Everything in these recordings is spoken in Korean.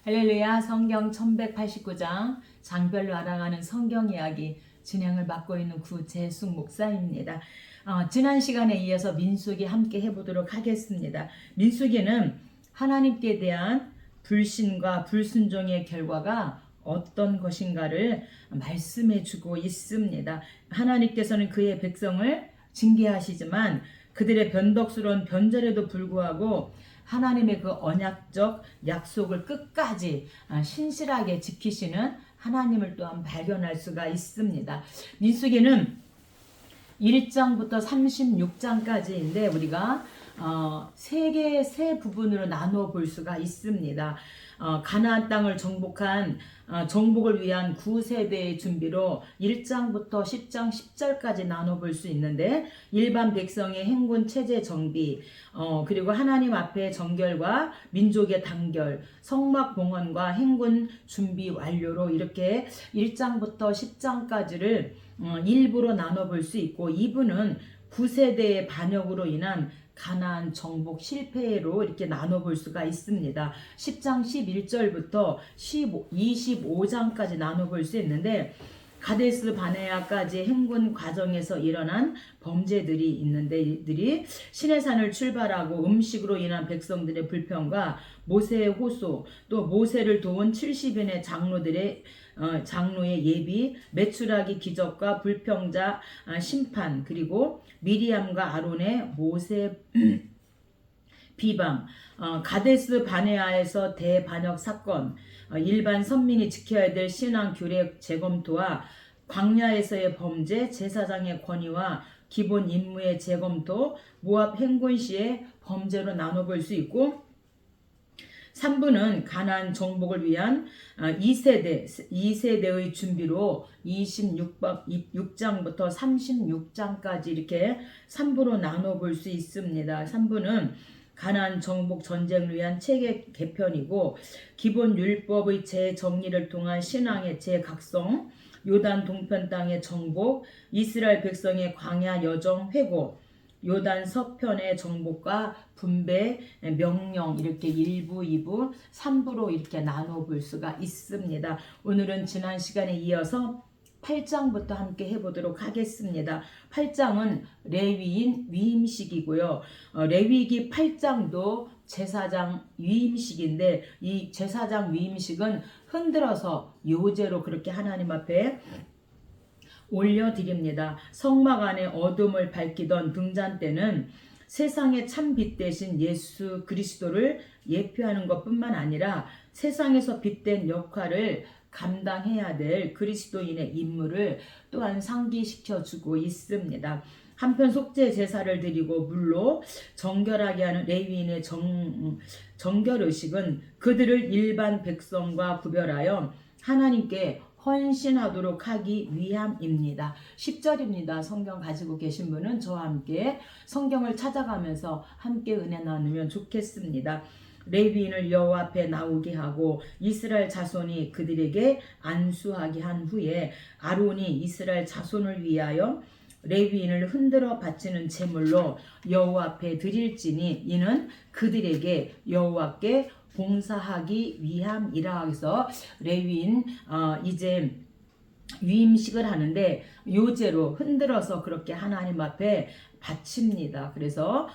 할렐루야. 성경 1189장 장별로 알아가는 성경 이야기 진행을 맡고 있는 구재숙 목사입니다. 지난 시간에 이어서 민수기 함께 해보도록 하겠습니다. 민수기는 하나님께 대한 불신과 불순종의 결과가 어떤 것인가를 말씀해 주고 있습니다. 하나님께서는 그의 백성을 징계하시지만 그들의 변덕스러운 변절에도 불구하고 하나님의 그 언약적 약속을 끝까지 신실하게 지키시는 하나님을 또한 발견할 수가 있습니다. 민수기는 1장부터 36장까지인데 우리가 세 부분으로 나누어 볼 수가 있습니다. 가나안 땅을 정복한 정복을 위한 9세대의 준비로 1장부터 10장 10절까지 나눠 볼 수 있는데 일반 백성의 행군 체제 정비, 그리고 하나님 앞에 정결과 민족의 단결, 성막 봉헌과 행군 준비 완료로 이렇게 1장부터 10장까지를 일부로 나눠 볼 수 있고 2부는 9세대의 반역으로 인한 가나안 정복 실패로 이렇게 나눠볼 수가 있습니다. 10장 11절부터 25장까지 나눠볼 수 있는데 가데스 바네아까지 행군 과정에서 일어난 범죄들이 있는데 이들이 시내산을 출발하고 음식으로 인한 백성들의 불평과 모세의 호소, 또 모세를 도운 70인의 장로의 예비, 메추라기 기적과 불평자 심판, 그리고 미리암과 아론의 모세 비방, 가데스 바네아에서 대반역 사건, 일반 선민이 지켜야 될 신앙 규례 재검토와 광야에서의 범죄, 제사장의 권위와 기본 임무의 재검토, 모압 행군 시의 범죄로 나눠볼 수 있고 3부는 가나안 정복을 위한 2세대의 준비로 26장부터 36장까지 이렇게 3부로 나눠볼 수 있습니다. 3부는 가나안 정복 전쟁을 위한 체계 개편이고 기본 율법의 재정리를 통한 신앙의 재각성, 요단 동편 땅의 정복, 이스라엘 백성의 광야 여정 회고, 요단 서편의 정복과 분배, 명령 이렇게 1부, 2부, 3부로 이렇게 나눠 볼 수가 있습니다. 오늘은 지난 시간에 이어서 8장부터 함께 해보도록 하겠습니다. 8장은 레위인 위임식이고요. 레위기 8장도 제사장 위임식인데 이 제사장 위임식은 흔들어서 요제로 그렇게 하나님 앞에 올려드립니다. 성막 안에 어둠을 밝히던 등잔 때는 세상의 참 빛 대신 예수 그리스도를 예표하는 것뿐만 아니라 세상에서 빛된 역할을 감당해야 될 그리스도인의 임무를 또한 상기시켜주고 있습니다. 한편 속죄 제사를 드리고 물로 정결하게 하는 레위인의 정결의식은 그들을 일반 백성과 구별하여 하나님께 헌신하도록 하기 위함입니다. 10절입니다. 성경 가지고 계신 분은 저와 함께 성경을 찾아가면서 함께 은혜 나누면 좋겠습니다. 레위인을 여호와 앞에 나오게 하고 이스라엘 자손이 그들에게 안수하게 한 후에 아론이 이스라엘 자손을 위하여 레위인을 흔들어 바치는 제물로 여호와 앞에 드릴지니 이는 그들에게 여호와께 봉사하기 위함이라 해서 레위인 이제 위임식을 하는데 요제로 흔들어서 그렇게 하나님 앞에 바칩니다. 그래서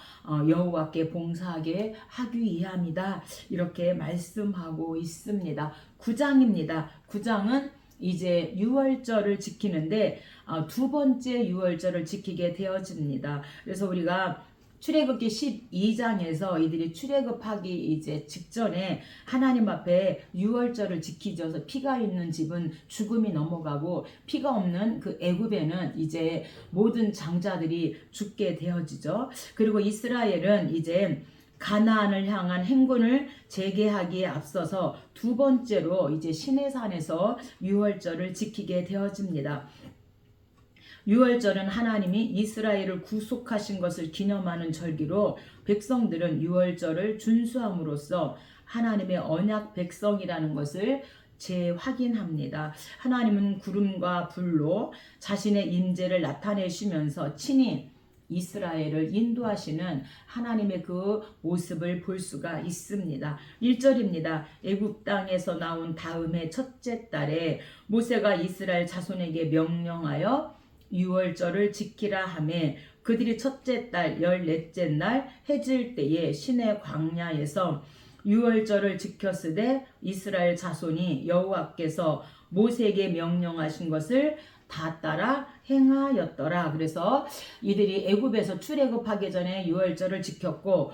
여호와께 봉사하게 하기 위함이다 이렇게 말씀하고 있습니다. 9장입니다. 9장은 이제 유월절을 지키는데 두 번째 유월절을 지키게 되어집니다. 그래서 우리가 출애굽기 12장에서 이들이 출애굽하기 이제 직전에 하나님 앞에 유월절을 지키죠. 피가 있는 집은 죽음이 넘어가고 피가 없는 그 애굽에는 이제 모든 장자들이 죽게 되어지죠. 그리고 이스라엘은 이제 가나안을 향한 행군을 재개하기에 앞서서 두 번째로 이제 시내산에서 유월절을 지키게 되어집니다. 유월절은 하나님이 이스라엘을 구속하신 것을 기념하는 절기로 백성들은 유월절을 준수함으로써 하나님의 언약 백성이라는 것을 재확인합니다. 하나님은 구름과 불로 자신의 임재를 나타내시면서 친히 이스라엘을 인도하시는 하나님의 그 모습을 볼 수가 있습니다. 1절입니다. 애굽 땅에서 나온 다음에 첫째 달에 모세가 이스라엘 자손에게 명령하여 유월절을 지키라 하매 그들이 첫째 달 14째 날 해질 때에 시내 광야에서 유월절을 지켰으되 이스라엘 자손이 여호와께서 모세에게 명령하신 것을 다 따라 행하였더라. 그래서 이들이 애굽에서 출애굽하기 전에 유월절을 지켰고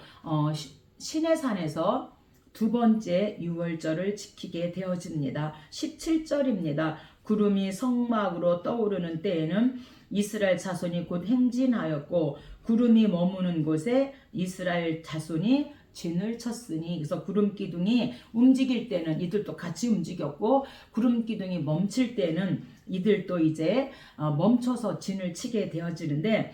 시내산에서 두 번째 유월절을 지키게 되어집니다. 17절입니다. 구름이 성막으로 떠오르는 때에는 이스라엘 자손이 곧 행진하였고 구름이 머무는 곳에 이스라엘 자손이 진을 쳤으니, 그래서 구름 기둥이 움직일 때는 이들도 같이 움직였고 구름 기둥이 멈출 때는 이들도 이제 멈춰서 진을 치게 되어지는데,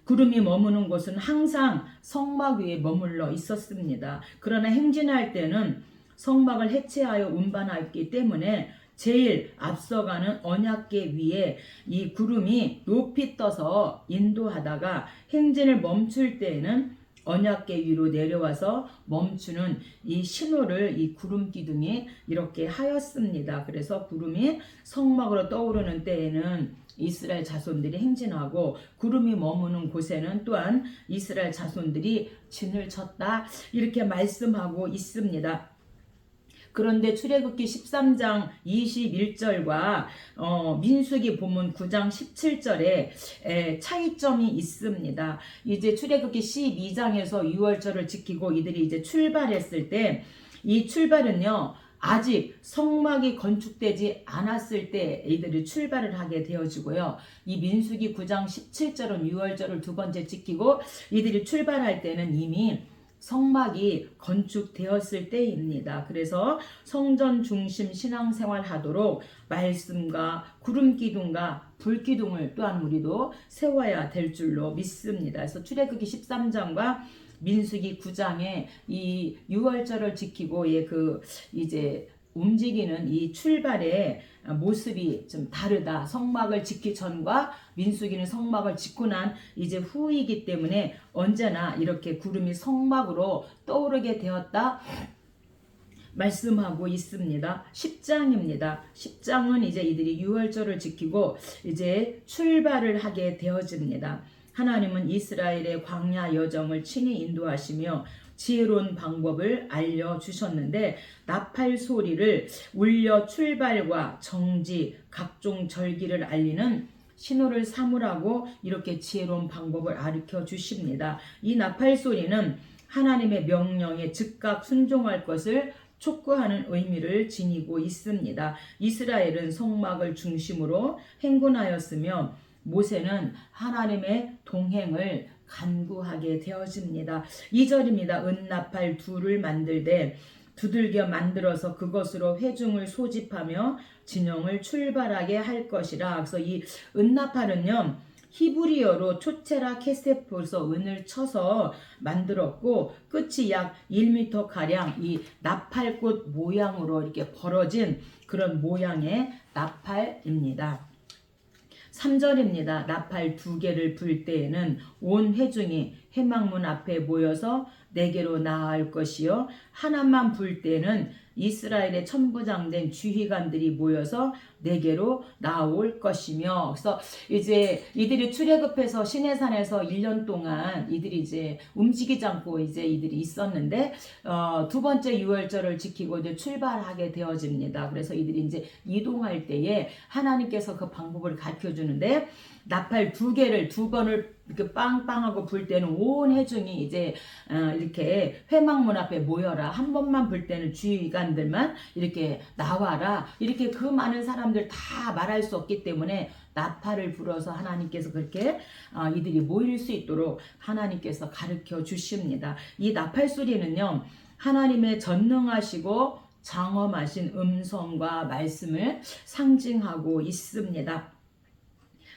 구름이 머무는 곳은 항상 성막 위에 머물러 있었습니다. 그러나 행진할 때는 성막을 해체하여 운반하였기 때문에 제일 앞서가는 언약궤 위에 이 구름이 높이 떠서 인도하다가 행진을 멈출 때에는 언약궤 위로 내려와서 멈추는 이 신호를 이 구름 기둥이 이렇게 하였습니다. 그래서 구름이 성막으로 떠오르는 때에는 이스라엘 자손들이 행진하고 구름이 머무는 곳에는 또한 이스라엘 자손들이 진을 쳤다, 이렇게 말씀하고 있습니다. 그런데 출애굽기 13장 21절과 민수기 본문 9장 17절에 차이점이 있습니다. 이제 출애굽기 12장에서 유월절을 지키고 이들이 이제 출발했을 때, 이 출발은요 아직 성막이 건축되지 않았을 때 이들이 출발을 하게 되어지고요. 이 민수기 9장 17절은 유월절을 두 번째 지키고 이들이 출발할 때는 이미 성막이 건축되었을 때입니다. 그래서 성전 중심 신앙생활 하도록 말씀과 구름 기둥과 불 기둥을 또한 우리도 세워야 될 줄로 믿습니다. 그래서 출애굽기 13장과 민수기 9장에 이 유월절을 지키고 이제 움직이는 이 출발의 모습이 좀 다르다. 성막을 짓기 전과 민수기는 성막을 짓고 난 이제 후이기 때문에 언제나 이렇게 구름이 성막으로 떠오르게 되었다 말씀하고 있습니다. 10장입니다. 10장은 이제 이들이 유월절을 지키고 이제 출발을 하게 되어집니다. 하나님은 이스라엘의 광야 여정을 친히 인도하시며 지혜로운 방법을 알려주셨는데, 나팔 소리를 울려 출발과 정지, 각종 절기를 알리는 신호를 삼으라고 이렇게 지혜로운 방법을 가르쳐 주십니다. 이 나팔 소리는 하나님의 명령에 즉각 순종할 것을 촉구하는 의미를 지니고 있습니다. 이스라엘은 성막을 중심으로 행군하였으며 모세는 하나님의 동행을 간구하게 되어집니다. 2절입니다. 은나팔 둘을 만들되 두들겨 만들어서 그것으로 회중을 소집하며 진영을 출발하게 할 것이라. 그래서 이 은나팔은요 히브리어로 초체라 케세프에서 은을 쳐서 만들었고 끝이 약 1m 가량 이 나팔꽃 모양으로 이렇게 벌어진 그런 모양의 나팔입니다. 3절입니다. 나팔 2개를 불 때에는 온 회중이 회막문 앞에 모여서 내게로 나아올 것이요 하나만 불 때는 이스라엘의 천부장된 지휘관들이 모여서 내게로 나올 것이며. 그래서 이제 이들이 출애굽해서 시내산에서 1년 동안 이들이 이제 움직이지 않고 이제 이들이 있었는데 두 번째 유월절을 지키고 이제 출발하게 되어집니다. 그래서 이들이 이제 이동할 때에 하나님께서 그 방법을 가르쳐 주는데, 나팔 2개를 2번을 이렇게 빵빵하고 불 때는 온 회중이 이제 이렇게 회막문 앞에 모여라. 한 번만 불 때는 주의관들만 이렇게 나와라. 이렇게 그 많은 사람들 다 말할 수 없기 때문에 나팔을 불어서 하나님께서 그렇게 이들이 모일 수 있도록 하나님께서 가르쳐 주십니다. 이 나팔 소리는요 하나님의 전능하시고 장엄하신 음성과 말씀을 상징하고 있습니다.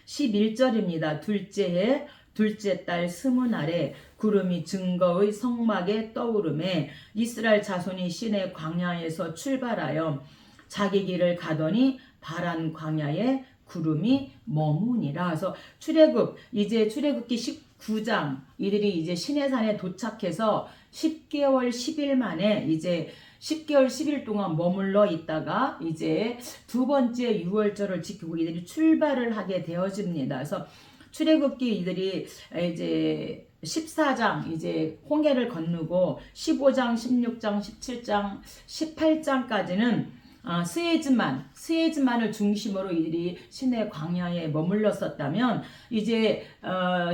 11절입니다. 둘째 달 스무날에 구름이 증거의 성막에 떠오르매 이스라엘 자손이 시내 광야에서 출발하여 자기 길을 가더니 바란 광야에 구름이 머무니라. 그래서 출애굽 이제 출애굽기 19장 이들이 이제 시내산에 도착해서 10개월 10일 만에 이제 10개월 10일 동안 머물러 있다가 이제 두 번째 유월절을 지키고 이들이 출발을 하게 되어집니다. 그래서 출애굽기 이들이 이제 14장 이제 홍해를 건너고 15장, 16장, 17장, 18장까지는 스에즈만을 중심으로 이들이 시내 광야에 머물렀었다면 이제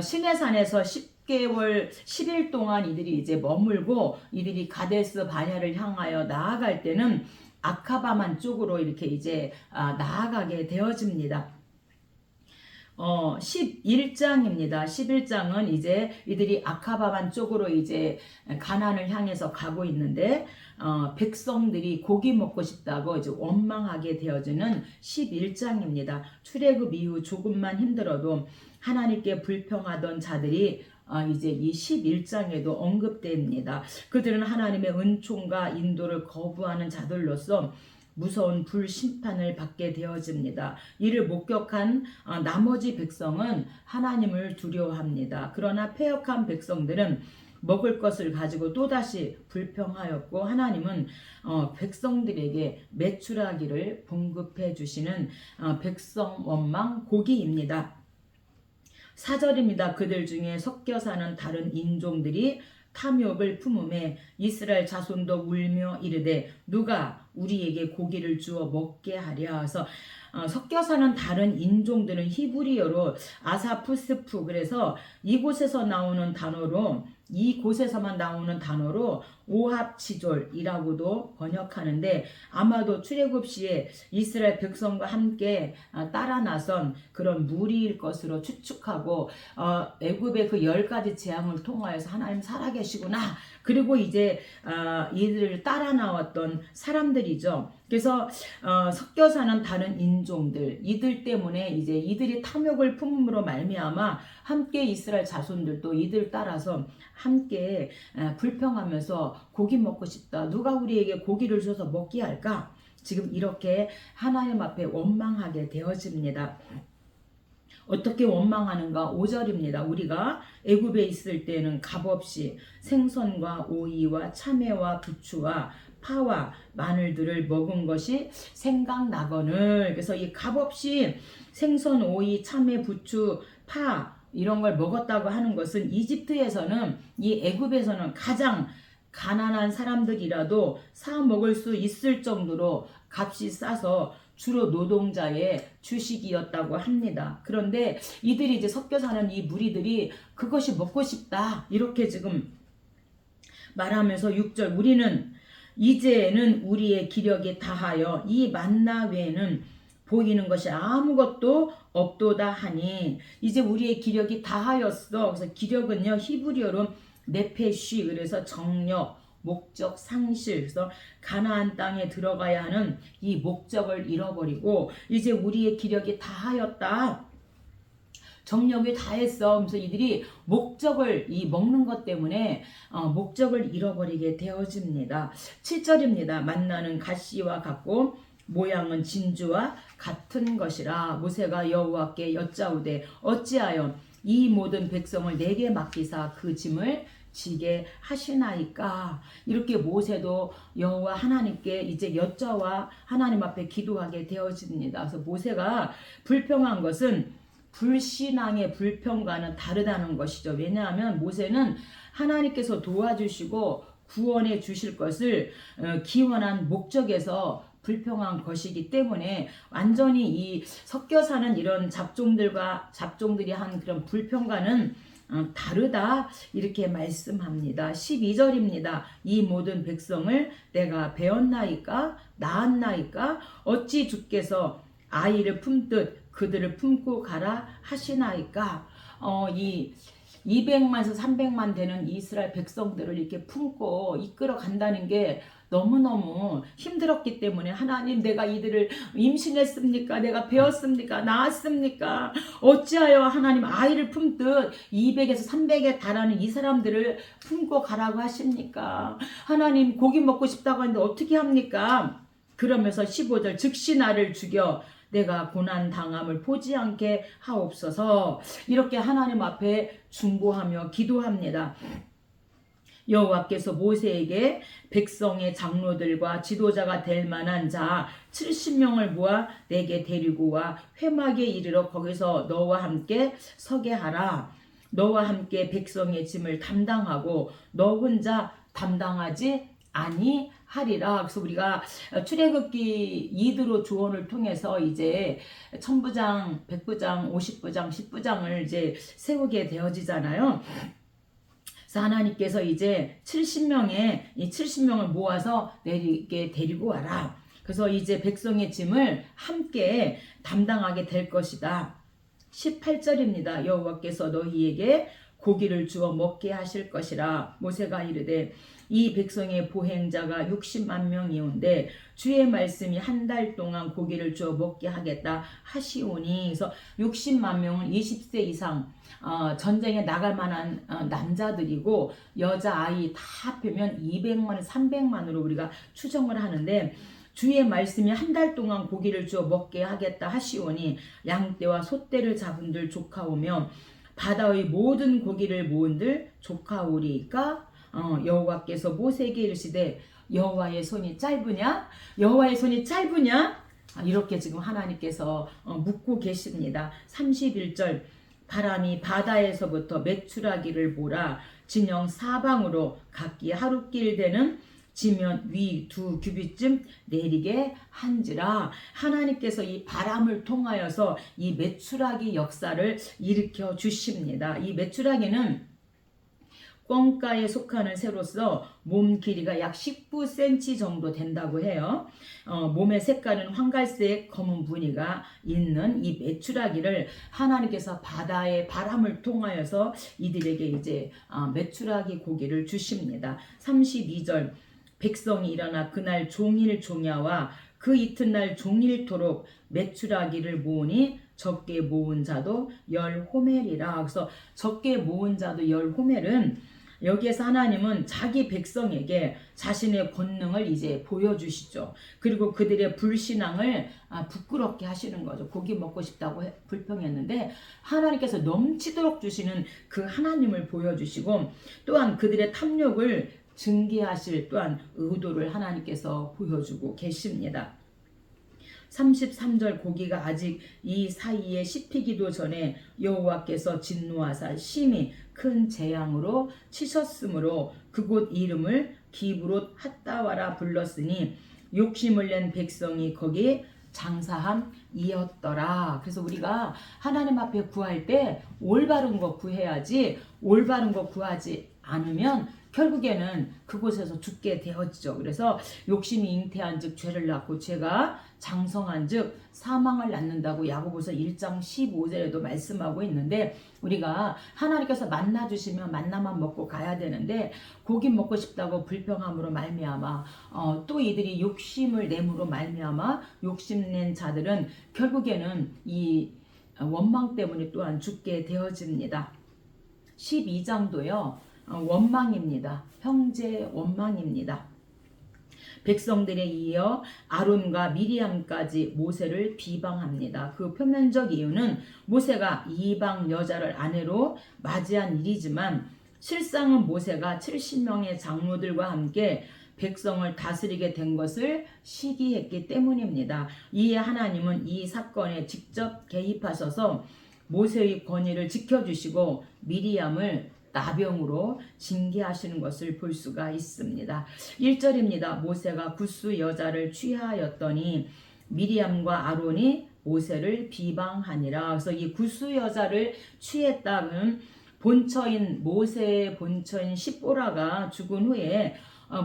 시내산에서 10개월 10일 동안 이들이 이제 머물고 이들이 가데스 바냐를 향하여 나아갈 때는 아카바만 쪽으로 이렇게 이제 나아가게 되어집니다. 11장입니다. 11장은 이제 이들이 아카바만 쪽으로 이제 가나안을 향해서 가고 있는데 백성들이 고기 먹고 싶다고 이제 원망하게 되어지는 11장입니다. 출애굽 이후 조금만 힘들어도 하나님께 불평하던 자들이 이제 이 11장에도 언급됩니다. 그들은 하나님의 은총과 인도를 거부하는 자들로서 무서운 불심판을 받게 되어집니다. 이를 목격한 나머지 백성은 하나님을 두려워합니다. 그러나 패역한 백성들은 먹을 것을 가지고 또다시 불평하였고 하나님은 백성들에게 메추라기를 공급해 주시는 백성 원망 고기입니다. 4절입니다. 그들 중에 섞여 사는 다른 인종들이 탐욕을 품음에 이스라엘 자손도 울며 이르되 누가 우리에게 고기를 주어 먹게 하랴. 그래서 섞여 사는 다른 인종들은 히브리어로 아사푸스프, 그래서 이곳에서만 나오는 단어로 오합지졸이라고도 번역하는데 아마도 출애굽 시에 이스라엘 백성과 함께 따라 나선 그런 무리일 것으로 추측하고 애굽의 그 10가지 재앙을 통하여서 하나님 살아계시구나, 그리고 이제 이들을 따라 나왔던 사람들이죠. 그래서 섞여 사는 다른 인종들, 이들 때문에 이제 이들이 탐욕을 품음으로 말미암아 함께 이스라엘 자손들도 이들 따라서 함께 불평하면서 고기 먹고 싶다, 누가 우리에게 고기를 줘서 먹게 할까, 지금 이렇게 하나님 앞에 원망하게 되어집니다. 어떻게 원망하는가? 5절입니다. 우리가 애굽에 있을 때는 값없이 생선과 오이와 참외와 부추와 파와 마늘들을 먹은 것이 생각나거늘. 그래서 이 값없이 생선, 오이, 참외, 부추, 파 이런 걸 먹었다고 하는 것은 이집트에서는, 이 애굽에서는 가장 가난한 사람들이라도 사 먹을 수 있을 정도로 값이 싸서 주로 노동자의 주식이었다고 합니다. 그런데 이들이 이제 섞여 사는 이 무리들이 그것이 먹고 싶다 이렇게 지금 말하면서 6절 우리는 이제는 우리의 기력이 다하여 이 만나 외에는 보이는 것이 아무것도 없도다 하니, 이제 우리의 기력이 다하였어. 그래서 기력은요 히브리어로 네페쉬, 그래서 정력, 목적, 상실, 그래서 가나안 땅에 들어가야 하는 이 목적을 잃어버리고 이제 우리의 기력이 다하였다, 정력이 다했어. 그래서 이들이 목적을, 이 먹는 것 때문에 목적을 잃어버리게 되어집니다. 7절입니다. 만나는 가시와 같고 모양은 진주와 같은 것이라. 모세가 여호와께 여짜오되 어찌하여 이 모든 백성을 내게 맡기사 그 짐을 지게 하시나이까. 이렇게 모세도 여호와 하나님께 이제 여짜와 하나님 앞에 기도하게 되어집니다. 그래서 모세가 불평한 것은 불신앙의 불평과는 다르다는 것이죠. 왜냐하면 모세는 하나님께서 도와주시고 구원해 주실 것을 기원한 목적에서 불평한 것이기 때문에 완전히 이 섞여 사는 이런 잡종들이 한 그런 불평과는 다르다 이렇게 말씀합니다. 12절입니다. 이 모든 백성을 내가 배웠나이까 낳았나이까 어찌 주께서 아이를 품듯 그들을 품고 가라 하시나이까. 이 200만에서 300만 되는 이스라엘 백성들을 이렇게 품고 이끌어 간다는 게 너무너무 힘들었기 때문에 하나님, 내가 이들을 임신했습니까? 내가 배웠습니까? 낳았습니까? 어찌하여 하나님 아이를 품듯 200에서 300에 달하는 이 사람들을 품고 가라고 하십니까? 하나님 고기 먹고 싶다고 하는데 어떻게 합니까? 그러면서 15절 즉시 나를 죽여 내가 고난 당함을 보지 않게 하옵소서. 이렇게 하나님 앞에 중보하며 기도합니다. 여호와께서 모세에게 백성의 장로들과 지도자가 될 만한 자 70명을 모아 내게 데리고 와 회막에 이르러 거기서 너와 함께 서게 하라. 너와 함께 백성의 짐을 담당하고 너 혼자 담당하지 아니하리라. 그래서 우리가 출애굽기 2드로 조언을 통해서 이제 천부장, 백부장, 50부장, 10부장을 이제 세우게 되어지잖아요. 그래서 하나님께서 이제 70명을 모아서 내리게 데리고 와라. 그래서 이제 백성의 짐을 함께 담당하게 될 것이다. 18절입니다. 여호와께서 너희에게 고기를 주어 먹게 하실 것이라. 모세가 이르되 이 백성의 보행자가 60만 명이온데 주의 말씀이 한 달 동안 고기를 주어 먹게 하겠다 하시오니. 그래서 60만 명은 20세 이상 전쟁에 나갈 만한 남자들이고 여자 아이 다 합하면 200만, 300만으로 우리가 추정을 하는데 주의 말씀이 한 달 동안 고기를 주어 먹게 하겠다 하시오니 양떼와 소떼를 잡은들 조카오며 바다의 모든 고기를 모은들 조카오리까. 여호와께서 모세에게 이르시되 여호와의 손이 짧으냐? 여호와의 손이 짧으냐? 이렇게 지금 하나님께서 묻고 계십니다. 31절 바람이 바다에서부터 메추라기를 몰아 진영 사방으로 각기 하루길 되는 지면 위 2규빗쯤 내리게 한지라. 하나님께서 이 바람을 통하여서 이 메추라기 역사를 일으켜 주십니다. 이 메추라기는 꿩가에 속하는 새로서 몸 길이가 약 19cm 정도 된다고 해요. 몸의 색깔은 황갈색 검은 무늬가 있는 이 메추라기를 하나님께서 바다의 바람을 통하여서 이들에게 이제 메추라기 고기를 주십니다. 32절 백성이 일어나 그날 종일 종야와 그 이튿날 종일토록 메추라기를 모으니 적게 모은 자도 10호멜이라. 그래서 적게 모은 자도 10호멜은 여기에서 하나님은 자기 백성에게 자신의 권능을 이제 보여주시죠. 그리고 그들의 불신앙을 부끄럽게 하시는 거죠. 고기 먹고 싶다고 불평했는데 하나님께서 넘치도록 주시는 그 하나님을 보여주시고 또한 그들의 탐욕을 증개하실 또한 의도를 하나님께서 보여주고 계십니다. 33절 고기가 아직 이 사이에 씹히기도 전에 여호와께서 진노하사 심히 큰 재앙으로 치셨으므로 그곳 이름을 기브롯 핫다와라 불렀으니 욕심을 낸 백성이 거기 장사함이었더라. 그래서 우리가 하나님 앞에 구할 때 올바른 거 구해야지 올바른 거 구하지 않으면 결국에는 그곳에서 죽게 되었죠. 그래서 욕심이 잉태한 즉 죄를 낳고 죄가 장성한 즉 사망을 낳는다고 야고보서 1장 15절에도 말씀하고 있는데 우리가 하나님께서 만나주시면 만나만 먹고 가야 되는데 고기 먹고 싶다고 불평함으로 말미암아 또 이들이 욕심을 내므로 말미암아 욕심낸 자들은 결국에는 이 원망 때문에 또한 죽게 되어집니다. 12장도요. 원망입니다. 형제 원망입니다. 백성들에 이어 아론과 미리암까지 모세를 비방합니다. 그 표면적 이유는 모세가 이방 여자를 아내로 맞이한 일이지만 실상은 모세가 70명의 장로들과 함께 백성을 다스리게 된 것을 시기했기 때문입니다. 이에 하나님은 이 사건에 직접 개입하셔서 모세의 권위를 지켜주시고 미리암을 나병으로 징계하시는 것을 볼 수가 있습니다. 1절입니다. 모세가 굿수 여자를 취하였더니 미리암과 아론이 모세를 비방하니라. 그래서 이 굿수 여자를 취했다는 본처인 모세의 본처인 시보라가 죽은 후에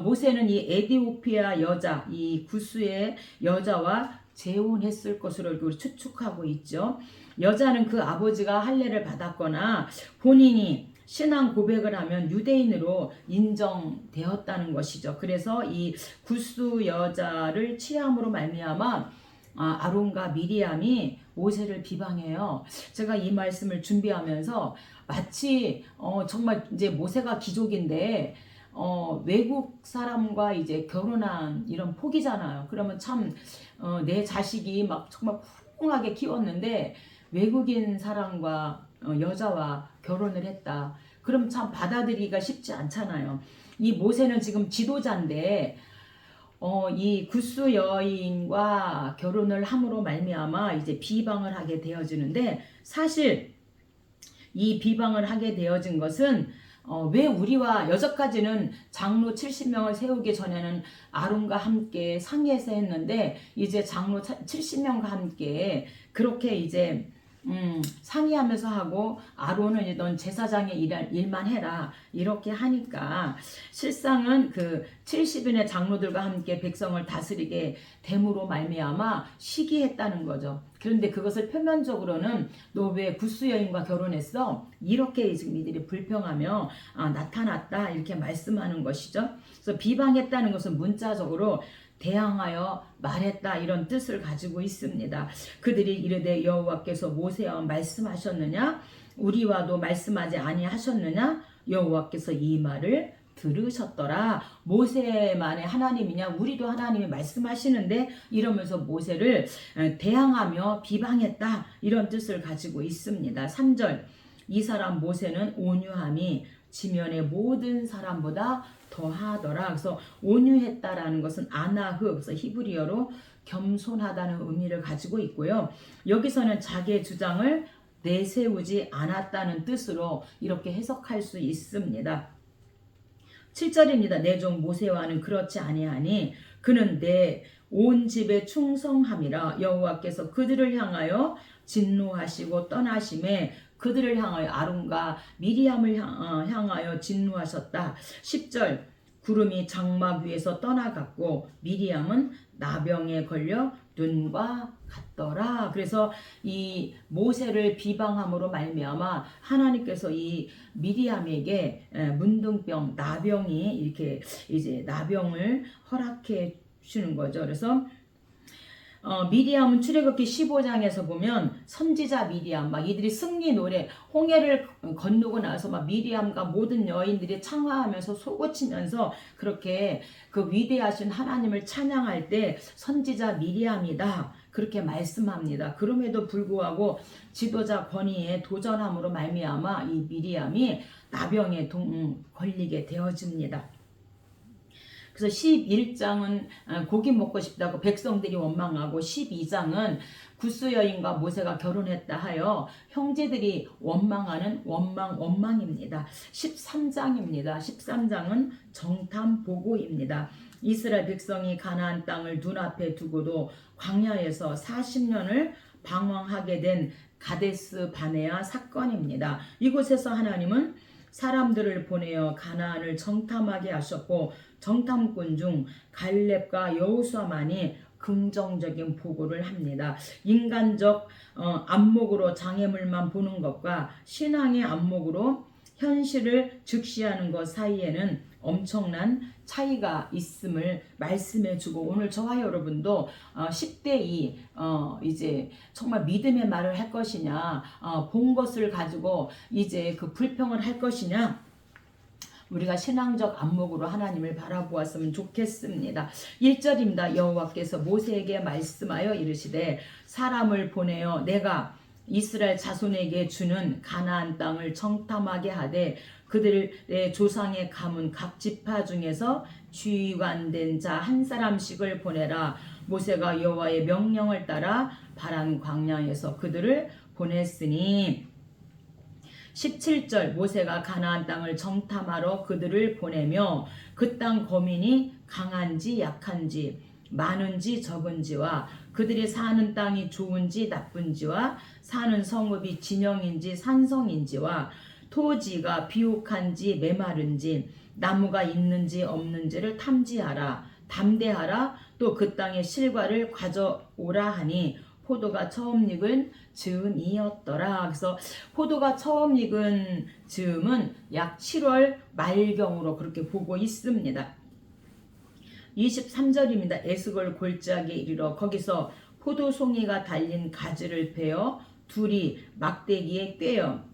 모세는 이 에디오피아 여자 이 굿수의 여자와 재혼했을 것으로 추측하고 있죠. 여자는 그 아버지가 할례를 받았거나 본인이 신앙 고백을 하면 유대인으로 인정되었다는 것이죠. 그래서 이 굿수 여자를 취함으로 말미암아 아론과 미리암이 모세를 비방해요. 제가 이 말씀을 준비하면서 마치 정말 이제 모세가 귀족인데 외국 사람과 이제 결혼한 이런 폭이잖아요. 그러면 참 내 자식이 막 정말 훌륭하게 키웠는데 외국인 사람과 여자와 결혼을 했다. 그럼 참 받아들이기가 쉽지 않잖아요. 이 모세는 지금 지도자인데 이 구스 여인과 결혼을 함으로 말미암아 이제 비방을 하게 되어지는데, 사실 이 비방을 하게 되어진 것은 왜 우리와 여전까지는 장로 70명을 세우기 전에는 아론과 함께 상의해서 했는데, 이제 장로 70명과 함께 그렇게 이제 상의하면서 하고, 아론은 이제 넌 제사장의 일만 해라 이렇게 하니까 실상은 그 70인의 장로들과 함께 백성을 다스리게 됨으로 말미암아 시기했다는 거죠. 그런데 그것을 표면적으로는 너 왜 구스 여인과 결혼했어? 이렇게 지금 이들이 불평하며 나타났다 이렇게 말씀하는 것이죠. 그래서 비방했다는 것은 문자적으로 대항하여 말했다 이런 뜻을 가지고 있습니다. 그들이 이르되 여호와께서 모세와 말씀하셨느냐? 우리와도 말씀하지 아니하셨느냐? 여호와께서 이 말을 들으셨더라. 모세만의 하나님이냐? 우리도 하나님이 말씀하시는데, 이러면서 모세를 대항하며 비방했다 이런 뜻을 가지고 있습니다. 3절, 이 사람 모세는 온유함이 지면의 모든 사람보다 더하더라. 그래서 온유했다라는 것은 아나흐, 그래서 히브리어로 겸손하다는 의미를 가지고 있고요. 여기서는 자기의 주장을 내세우지 않았다는 뜻으로 이렇게 해석할 수 있습니다. 7절입니다. 내 종 모세와는 그렇지 아니하니 그는 내 온 집에 충성함이라. 여호와께서 그들을 향하여 진노하시고 떠나심에 그들을 향하여 아론과 미리암을 향하여 진노하셨다. 10절, 구름이 장막 위에서 떠나갔고 미리암은 나병에 걸려 눈과 같더라. 그래서 이 모세를 비방함으로 말미암아 하나님께서 이 미리암에게 문둥병, 나병이 이렇게 이제 나병을 허락해 주는 거죠. 그래서 미리암은 출애굽기 15장에서 보면 선지자 미리암, 막 이들이 승리 노래, 홍해를 건너고 나서 막 미리암과 모든 여인들이 창화하면서 솟구치면서 그렇게 그 위대하신 하나님을 찬양할 때 선지자 미리암이다 그렇게 말씀합니다. 그럼에도 불구하고 지도자 권위에 도전함으로 말미암아 이 미리암이 나병에 걸리게 되어집니다. 그래서 11장은 고기 먹고 싶다고 백성들이 원망하고, 12장은 구스 여인과 모세가 결혼했다 하여 형제들이 원망하는 원망입니다. 13장입니다. 13장은 정탐 보고입니다. 이스라엘 백성이 가나안 땅을 눈앞에 두고도 광야에서 40년을 방황하게 된 가데스 바네아 사건입니다. 이곳에서 하나님은 사람들을 보내어 가나안을 정탐하게 하셨고, 정탐꾼 중 갈렙과 여호수아만이 긍정적인 보고를 합니다. 인간적 안목으로 장애물만 보는 것과 신앙의 안목으로 현실을 즉시하는 것 사이에는 엄청난 차이가 있음을 말씀해 주고, 오늘 저와 여러분도 10대2 이제 정말 믿음의 말을 할 것이냐, 본 것을 가지고 이제 그 불평을 할 것이냐, 우리가 신앙적 안목으로 하나님을 바라보았으면 좋겠습니다. 1절입니다. 여호와께서 모세에게 말씀하여 이르시되 사람을 보내어 내가 이스라엘 자손에게 주는 가나안 땅을 정탐하게 하되 그들의 조상의 가문 각 지파 중에서 주관된 자 한 사람씩을 보내라. 모세가 여호와의 명령을 따라 바란 광야에서 그들을 보냈으니. 17절, 모세가 가나안 땅을 정탐하러 그들을 보내며 그 땅 거민이 강한지 약한지 많은지 적은지와 그들이 사는 땅이 좋은지 나쁜지와 사는 성읍이 진영인지 산성인지와 토지가 비옥한지 메마른지 나무가 있는지 없는지를 탐지하라. 담대하라. 또 그 땅의 실과를 가져오라 하니 포도가 처음 익은 즈음이었더라. 그래서 포도가 처음 익은 즈음은 약 7월 말경으로 그렇게 보고 있습니다. 23절입니다. 에스골 골짜기에 이르러 거기서 포도송이가 달린 가지를 베어 둘이 막대기에 꿰어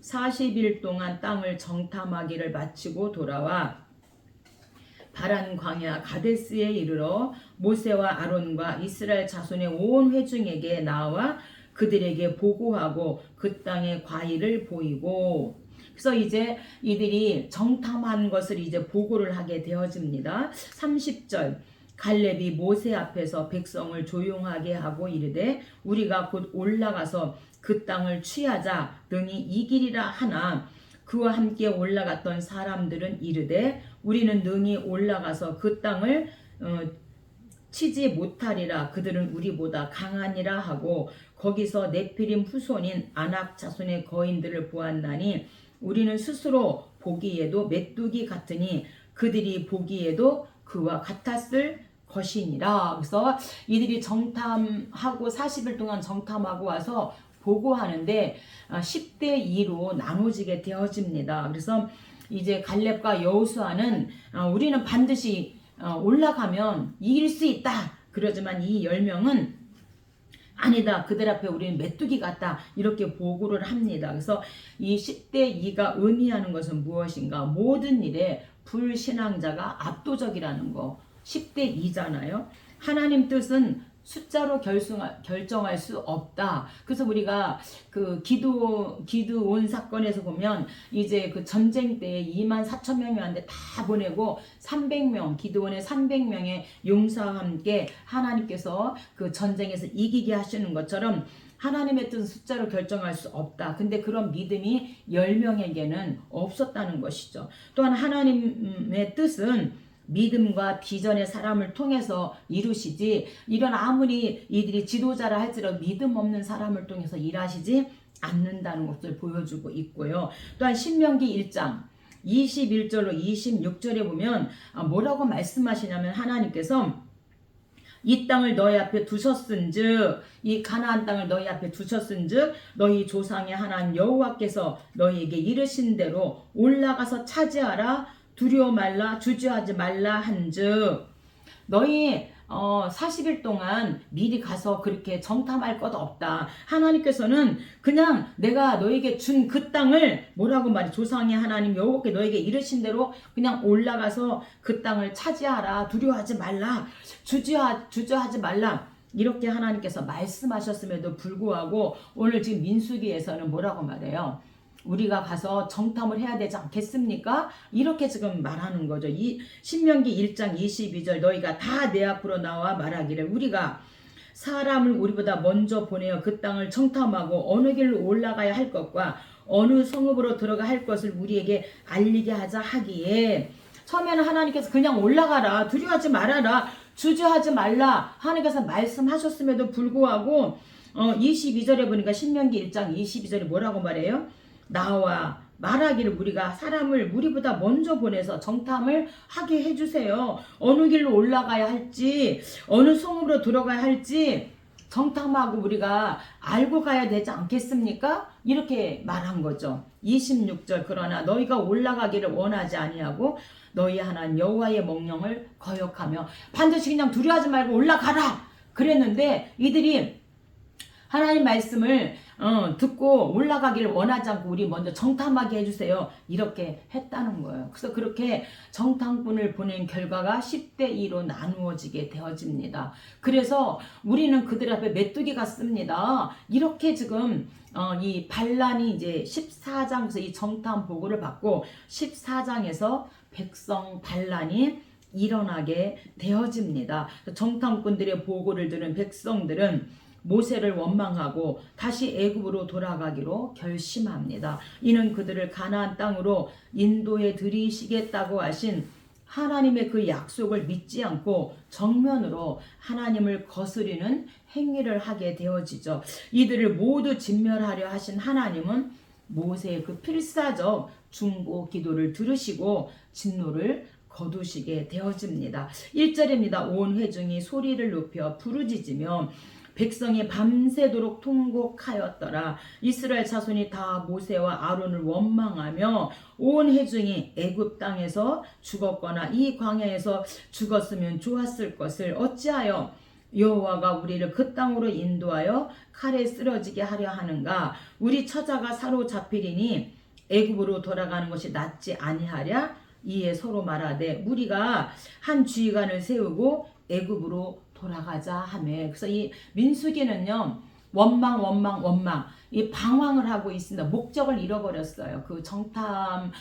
40일 동안 땅을 정탐하기를 마치고 돌아와 바란 광야 가데스에 이르러 모세와 아론과 이스라엘 자손의 온 회중에게 나와 그들에게 보고하고 그 땅의 과일을 보이고. 그래서 이제 이들이 정탐한 것을 이제 보고를 하게 되어집니다. 30절 갈렙이 모세 앞에서 백성을 조용하게 하고 이르되 우리가 곧 올라가서 그 땅을 취하자 능히 이기리라 하나 그와 함께 올라갔던 사람들은 이르되 우리는 능히 올라가서 그 땅을 치지 못하리라. 그들은 우리보다 강하니라 하고 거기서 네피림 후손인 아낙 자손의 거인들을 보았나니 우리는 스스로 보기에도 메뚜기 같으니 그들이 보기에도 그와 같았을 것이니라. 그래서 이들이 정탐하고 40일 동안 정탐하고 와서 보고하는데 10대 2로 나눠지게 되어집니다. 그래서 이제 갈렙과 여호수아는 우리는 반드시 올라가면 이길 수 있다. 그러지만 이 10명은 아니다. 그들 앞에 우리는 메뚜기 같다. 이렇게 보고를 합니다. 그래서 이 10대 2가 의미하는 것은 무엇인가? 모든 일에 불신앙자가 압도적이라는 거. 10대 2잖아요. 하나님 뜻은 숫자로 결정할 수 없다. 그래서 우리가 그 기드온 사건에서 보면 이제 그 전쟁 때 24,000명한테 다 보내고 300명, 기드온의 300명의 용사와 함께 하나님께서 그 전쟁에서 이기게 하시는 것처럼 하나님의 뜻은 숫자로 결정할 수 없다. 근데 그런 믿음이 10명에게는 없었다는 것이죠. 또한 하나님의 뜻은 믿음과 비전의 사람을 통해서 이루시지 이런 아무리 이들이 지도자라 할지라도 믿음 없는 사람을 통해서 일하시지 않는다는 것을 보여주고 있고요. 또한 신명기 1장 21절로 26절에 보면 뭐라고 말씀하시냐면 하나님께서 이 땅을 너희 앞에 두셨은즉 이 가나안 땅을 너희 앞에 두셨은즉 너희 조상의 하나님 여호와께서 너희에게 이르신 대로 올라가서 차지하라. 두려워 말라 주저하지 말라 한즉 너희 40일 동안 미리 가서 그렇게 정탐할 것 없다. 하나님께서는 그냥 내가 너에게 준 그 땅을 뭐라고 말해 조상의 하나님 여호와께 너에게 이르신 대로 그냥 올라가서 그 땅을 차지하라. 두려워하지 말라. 주저하지 말라. 이렇게 하나님께서 말씀하셨음에도 불구하고 오늘 지금 민수기에서는 뭐라고 말해요? 우리가 가서 정탐을 해야 되지 않겠습니까? 이렇게 지금 말하는 거죠. 이 신명기 1장 22절 너희가 다 내 앞으로 나와 말하기를 우리가 사람을 우리보다 먼저 보내어 그 땅을 정탐하고 어느 길로 올라가야 할 것과 어느 성읍으로 들어가 할 것을 우리에게 알리게 하자 하기에 처음에는 하나님께서 그냥 올라가라. 두려워하지 말아라. 주저하지 말라. 하나님께서 말씀하셨음에도 불구하고 22절에 보니까 신명기 1장 22절에 뭐라고 말해요? 나와 말하기를 우리가 사람을 우리보다 먼저 보내서 정탐을 하게 해주세요. 어느 길로 올라가야 할지 어느 성읍으로 들어가야 할지 정탐하고 우리가 알고 가야 되지 않겠습니까? 이렇게 말한 거죠. 26절 그러나 너희가 올라가기를 원하지 아니하고 너희 하나님 여호와의 명령을 거역하며 반드시 그냥 두려워하지 말고 올라가라 그랬는데 이들이 하나님 말씀을 듣고 올라가기를 원하지 않고 우리 먼저 정탐하게 해주세요. 이렇게 했다는 거예요. 그래서 그렇게 정탐꾼을 보낸 결과가 10대 2로 나누어지게 되어집니다. 그래서 우리는 그들 앞에 메뚜기 같습니다. 이렇게 지금 이 반란이 이제 14장에서 이 정탐 보고를 받고 14장에서 백성 반란이 일어나게 되어집니다. 정탐꾼들의 보고를 들은 백성들은 모세를 원망하고 다시 애굽으로 돌아가기로 결심합니다. 이는 그들을 가나안 땅으로 인도해 들이시겠다고 하신 하나님의 그 약속을 믿지 않고 정면으로 하나님을 거스리는 행위를 하게 되어지죠. 이들을 모두 진멸하려 하신 하나님은 모세의 그 필사적 중보 기도를 들으시고 진노를 거두시게 되어집니다. 1절입니다. 온 회중이 소리를 높여 부르짖으며 백성이 밤새도록 통곡하였더라. 이스라엘 자손이 다 모세와 아론을 원망하며 온 회중이 애굽 땅에서 죽었거나 이 광야에서 죽었으면 좋았을 것을 어찌하여 여호와가 우리를 그 땅으로 인도하여 칼에 쓰러지게 하려 하는가? 우리 처자가 사로잡히리니 애굽으로 돌아가는 것이 낫지 아니하랴? 이에 서로 말하되 우리가 한 주의관을 세우고 애굽으로 돌아가자 하매. 그래서 이 민수기는요 원망 이 방황을 하고 있습니다. 목적을 잃어버렸어요. 그 정탐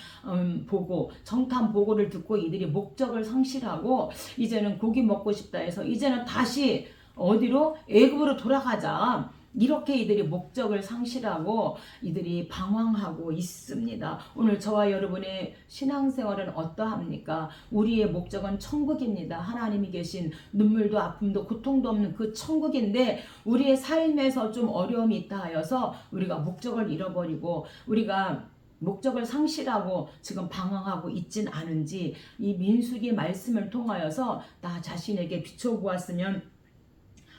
보고를 듣고 이들이 목적을 상실하고 이제는 고기 먹고 싶다 해서 이제는 다시 어디로 애굽으로 돌아가자. 이렇게 이들이 목적을 상실하고 이들이 방황하고 있습니다. 오늘 저와 여러분의 신앙생활은 어떠합니까? 우리의 목적은 천국입니다. 하나님이 계신 눈물도 아픔도 고통도 없는 그 천국인데 우리의 삶에서 좀 어려움이 있다 하여서 우리가 목적을 잃어버리고 우리가 목적을 상실하고 지금 방황하고 있진 않은지 이 민수기 말씀을 통하여서 나 자신에게 비춰보았으면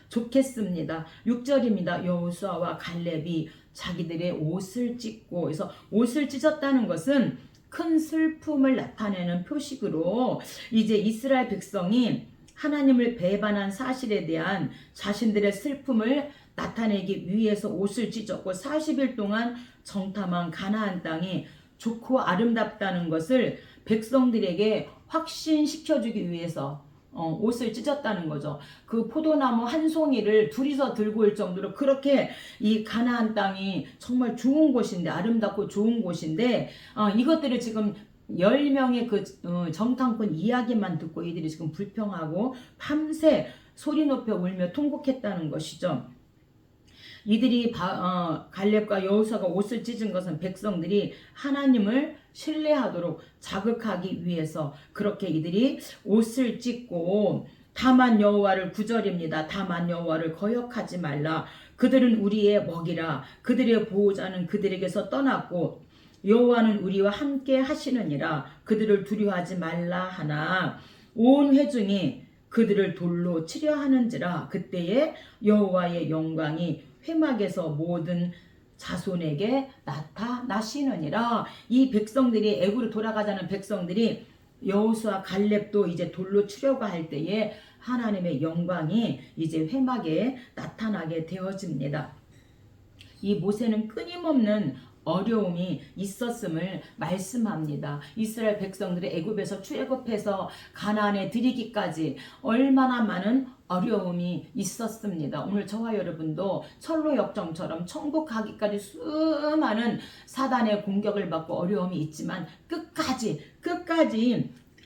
좋겠습니다. 6절입니다. 여호수아와 갈렙이 자기들의 옷을 찢고, 그래서 옷을 찢었다는 것은 큰 슬픔을 나타내는 표식으로 이제 이스라엘 백성이 하나님을 배반한 사실에 대한 자신들의 슬픔을 나타내기 위해서 옷을 찢었고 40일 동안 정탐한 가나안 땅이 좋고 아름답다는 것을 백성들에게 확신시켜주기 위해서 옷을 찢었다는 거죠. 그 포도나무 한 송이를 둘이서 들고 올 정도로 그렇게 이 가나안 땅이 정말 좋은 곳인데 아름답고 좋은 곳인데 이것들을 지금 10명의 그 정탐꾼 이야기만 듣고 이들이 지금 불평하고 밤새 소리 높여 울며 통곡했다는 것이죠. 이들이 갈렙과 여호수아가 옷을 찢은 것은 백성들이 하나님을 신뢰하도록 자극하기 위해서 그렇게 이들이 옷을 찢고 다만 여호와를 9절입니다. 다만 여호와를 거역하지 말라. 그들은 우리의 먹이라. 그들의 보호자는 그들에게서 떠났고 여호와는 우리와 함께 하시느니라. 그들을 두려워하지 말라 하나 온 회중이 그들을 돌로 치려 하는지라. 그때에 여호와의 영광이 회막에서 모든 자손에게 나타나시느니라. 이 백성들이 애굽으로 돌아가자는 백성들이 여호수아 갈렙도 이제 돌로 치려고 할 때에 하나님의 영광이 이제 회막에 나타나게 되어집니다. 이 모세는 끊임없는 어려움이 있었음을 말씀합니다. 이스라엘 백성들이 애굽에서 출애굽해서 가나안에 들이기까지 얼마나 많은 어려움이 있었습니다. 오늘 저와 여러분도 철로 역정처럼 천국 가기까지 수많은 사단의 공격을 받고 어려움이 있지만 끝까지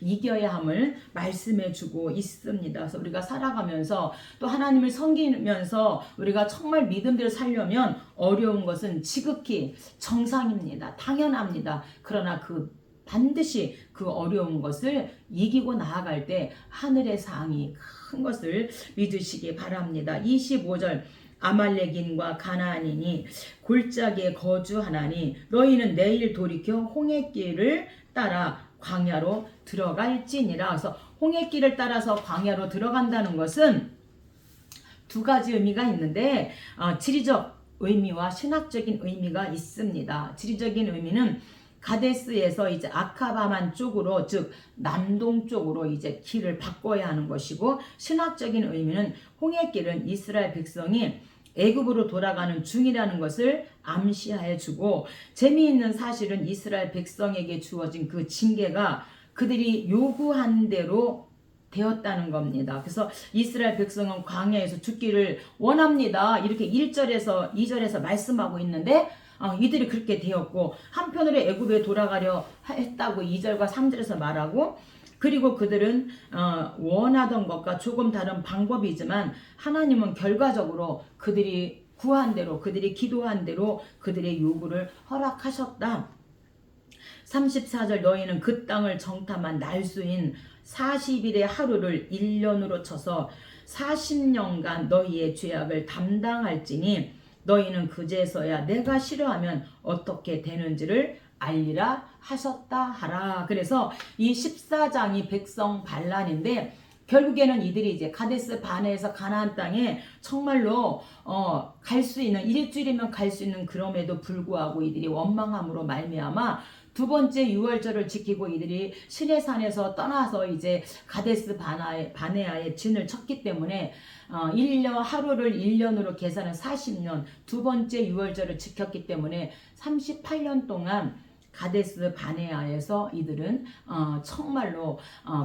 이겨야 함을 말씀해 주고 있습니다. 그래서 우리가 살아가면서 또 하나님을 섬기면서 우리가 정말 믿음대로 살려면 어려운 것은 지극히 정상입니다. 당연합니다. 그러나 반드시 그 어려운 것을 이기고 나아갈 때 하늘의 상이 큰 것을 믿으시기 바랍니다. 25절 아말렉인과 가나안인이 골짜기에 거주하나니 너희는 내일 돌이켜 홍해길을 따라 광야로 들어갈지니라. 그래서 홍해길을 따라서 광야로 들어간다는 것은 두 가지 의미가 있는데 지리적 의미와 신학적인 의미가 있습니다. 지리적인 의미는 가데스에서 이제 아카바만 쪽으로 즉 남동 쪽으로 이제 길을 바꿔야 하는 것이고 신학적인 의미는 홍해길은 이스라엘 백성이 애굽으로 돌아가는 중이라는 것을 암시해 주고 재미있는 사실은 이스라엘 백성에게 주어진 그 징계가 그들이 요구한 대로 되었다는 겁니다. 그래서 이스라엘 백성은 광야에서 죽기를 원합니다. 이렇게 1절에서 2절에서 말씀하고 있는데 이들이 그렇게 되었고 한편으로 애굽에 돌아가려 했다고 2절과 3절에서 말하고 그리고 그들은 원하던 것과 조금 다른 방법이지만 하나님은 결과적으로 그들이 구한 대로 그들이 기도한 대로 그들의 요구를 허락하셨다. 34절 너희는 그 땅을 정탐한 날수인 40일의 하루를 1년으로 쳐서 40년간 너희의 죄악을 담당할지니 너희는 그제서야 내가 싫어하면 어떻게 되는지를 알리라 하셨다 하라. 그래서 이 14장이 백성 반란인데 결국에는 이들이 이제 가데스 바네에서 가나안 땅에 정말로 갈 수 있는 일주일이면 갈 수 있는 그럼에도 불구하고 이들이 원망함으로 말미암아 두 번째 유월절을 지키고 이들이 시내산에서 떠나서 이제 가데스 바네아의 진을 쳤기 때문에 1년 하루를 1년으로 계산한 40년 두 번째 유월절을 지켰기 때문에 38년 동안 가데스 바네아에서 이들은 정말로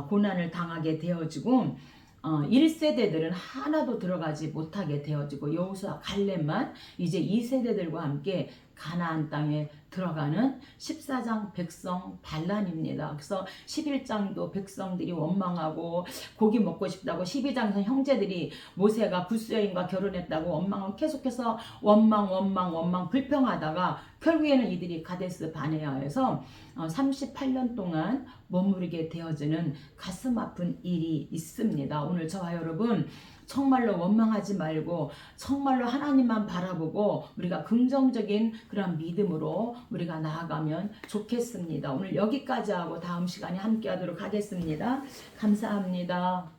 고난을 당하게 되어지고 1세대들은 하나도 들어가지 못하게 되어지고 여호수아 갈렙만 이제 2세대들과 함께 가나안 땅에 들어가는 14장 백성 반란입니다. 그래서 11장도 백성들이 원망하고 고기 먹고 싶다고 12장에서 형제들이 모세가 구스 여인과 결혼했다고 원망하고 계속해서 원망 불평하다가 결국에는 이들이 가데스 바네아에서 38년 동안 머무르게 되어지는 가슴 아픈 일이 있습니다. 오늘 저와 여러분 정말로 원망하지 말고 정말로 하나님만 바라보고 우리가 긍정적인 그런 믿음으로 우리가 나아가면 좋겠습니다. 오늘 여기까지 하고 다음 시간에 함께 하도록 하겠습니다. 감사합니다.